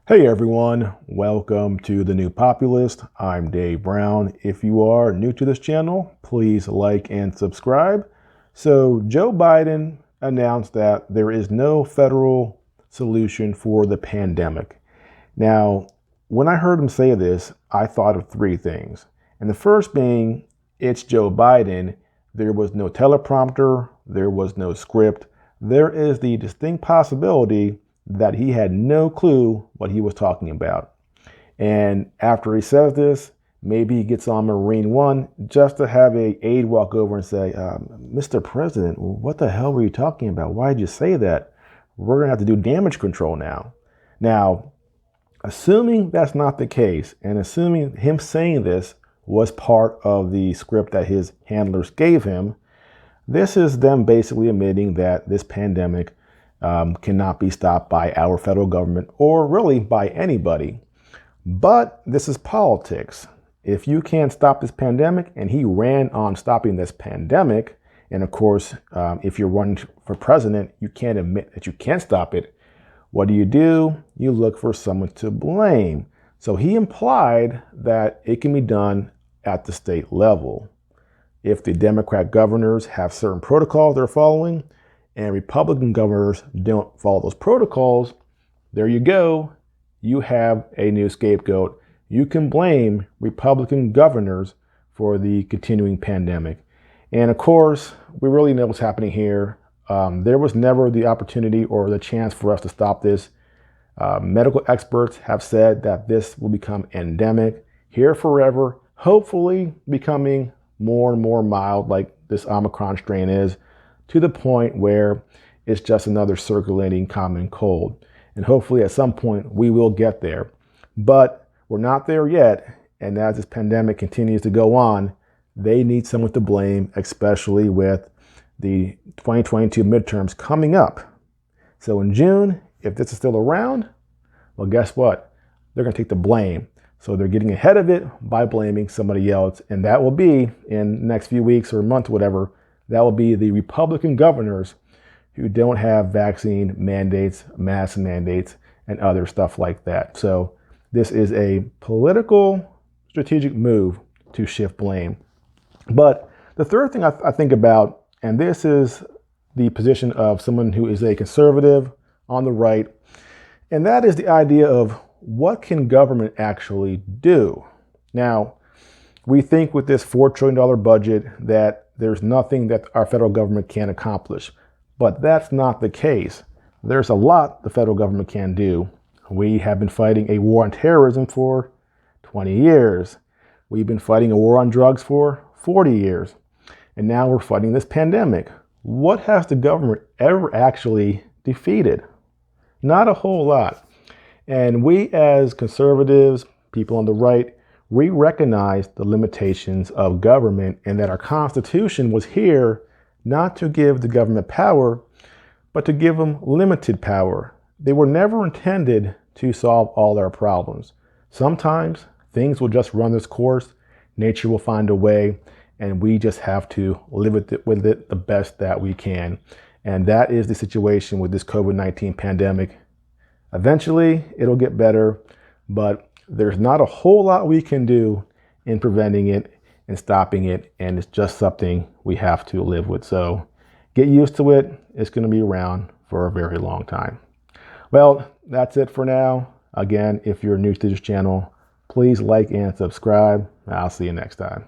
Hey everyone, welcome to The New Populist. I'm Dave Brown. If you are new to this channel, please like and subscribe. So Joe Biden announced that there is no federal solution for the pandemic. Now, when I heard him say this, I thought of three things. And the first being, it's Joe Biden. There was no teleprompter, there was no script. There is the distinct possibility that he had no clue what he was talking about. And after he says this, maybe he gets on Marine One just to have a aide walk over and say, Mr. President, what the hell were you talking about? Why did you say that? We're going to have to do damage control now. Now, assuming that's not the case, and assuming him saying this was part of the script that his handlers gave him, this is them basically admitting that this pandemic cannot be stopped by our federal government or really by anybody. But this is politics. If you can't stop this pandemic, and he ran on stopping this pandemic, and of course, if you're running for president, you can't admit that you can't stop it. What do? You look for someone to blame. So he implied that it can be done at the state level. If the Democrat governors have certain protocols they're following, and Republican governors don't follow those protocols, there you go. You have a new scapegoat. You can blame Republican governors for the continuing pandemic. And of course, we really know what's happening here. There was never the opportunity or the chance for us to stop this. Medical experts have said that this will become endemic here forever, hopefully becoming more and more mild like this Omicron strain is, to the point where it's just another circulating common cold. And hopefully at some point we will get there. But we're not there yet. And as this pandemic continues to go on, they need someone to blame, especially with the 2022 midterms coming up. So in June, if this is still around, well, guess what? They're going to take the blame. So they're getting ahead of it by blaming somebody else. And that will be in the next few weeks or month, whatever. That will be the Republican governors who don't have vaccine mandates, mask mandates, and other stuff like that. So this is a political strategic move to shift blame. But the third thing I think about, and this is the position of someone who is a conservative on the right, and that is the idea of what can government actually do? Now, we think with this $4 trillion budget that there's nothing that our federal government can accomplish. But that's not the case. There's a lot the federal government can do. We have been fighting a war on terrorism for 20 years. We've been fighting a war on drugs for 40 years. And now we're fighting this pandemic. What has the government ever actually defeated? Not a whole lot. And we as conservatives, people on the right, we recognize the limitations of government and that our Constitution was here not to give the government power, but to give them limited power. They were never intended to solve all our problems. Sometimes things will just run this course, nature will find a way, and we just have to live with it the best that we can. And that is the situation with this COVID-19 pandemic. Eventually, it'll get better, but there's not a whole lot we can do in preventing it and stopping it, and it's just something we have to live with. So get used to it. It's going to be around for a very long time. Well, that's it for now. Again, if you're new to this channel, please like and subscribe. I'll see you next time.